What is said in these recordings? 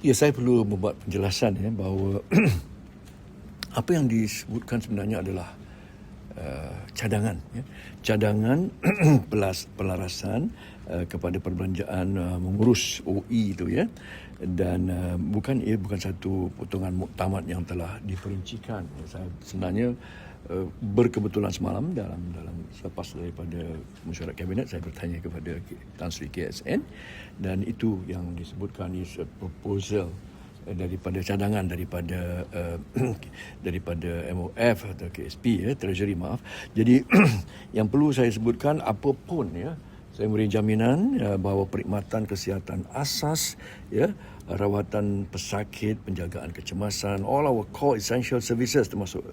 Ya, saya perlu membuat penjelasan bahawa apa yang disebutkan sebenarnya adalah cadangan. Cadangan pelarasan kepada perbelanjaan mengurus OE itu ya. Dan bukan satu potongan muktamad yang telah diperincikan. Saya sebenarnya berkebetulan semalam dalam selepas daripada mesyuarat kabinet saya bertanya kepada Tan Sri KSN dan itu yang disebutkan is a proposal daripada cadangan daripada MOF atau KSP Treasury maaf. Jadi yang perlu saya sebutkan apapun saya memberi jaminan bahawa perkhidmatan kesihatan asas rawatan pesakit, penjagaan kecemasan, all our core essential services termasuk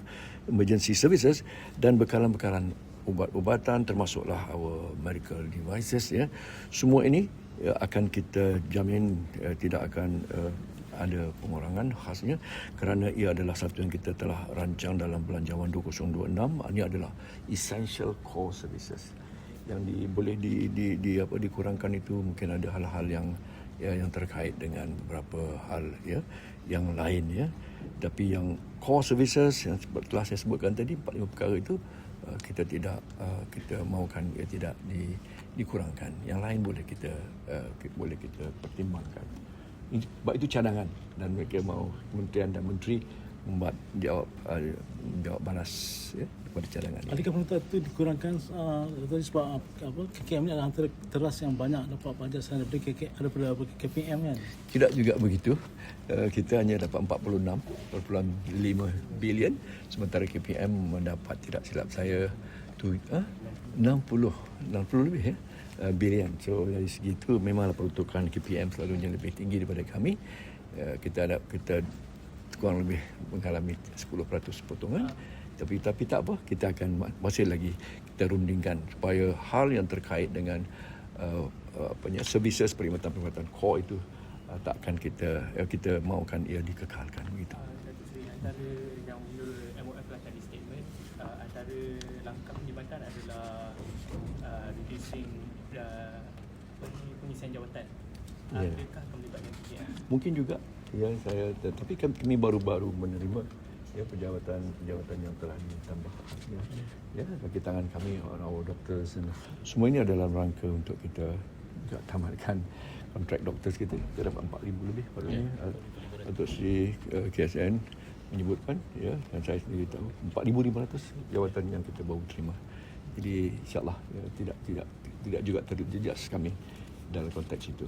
emergency services dan bekalan-bekalan ubat-ubatan termasuklah our medical devices semua ini akan kita jamin tidak akan ada pengurangan khasnya kerana ia adalah satu yang kita telah rancang dalam Belanjawan 2026. Ini adalah essential core services yang boleh dikurangkan itu mungkin ada hal-hal yang terkait dengan beberapa hal yang lain tapi yang core services yang telah saya sebutkan tadi 45 perkara itu kita mahukan ia tidak dikurangkan. Yang lain boleh kita pertimbangkan. Sebab itu cadangan dan mereka mahu kementerian dan menteri membuat jawab balas kepada cadangan. Adakah penonton itu dikurangkan tadi sebab KKM ini adalah antara teras yang banyak dapat pajak selain daripada KPM kan? Tidak juga begitu. Kita hanya dapat 46.5 bilion sementara KPM mendapat tidak silap saya 60 lebih bilion. So dari segi itu memanglah peruntukan KPM selalunya lebih tinggi daripada kami. Kita kurang lebih mengalami 10% potongan. Tapi tak apa, kita akan masih lagi kita rundingkan supaya hal yang terkait dengan services perkhidmatan core itu takkan kita mahukan ia dikekalkan begitu. Antara yang menurut MOF lah tadi statement, antara langkah penjabatan adalah reducing pengisian jawatan. Adakah akan melibatkan KPM? Mungkin juga tapi kami baru-baru menerima penjawatan yang telah ditambah bagi tangan kami our doctors semua ini adalah rangka untuk kita juga tamatkan kontrak doktor kita dapat 4,000 lebih pada ini Datuk Sri KSN menyebutkan dan saya sendiri tahu 4,500 jawatan yang kita baru terima. Jadi insyaAllah tidak juga terjejas kami dalam konteks itu.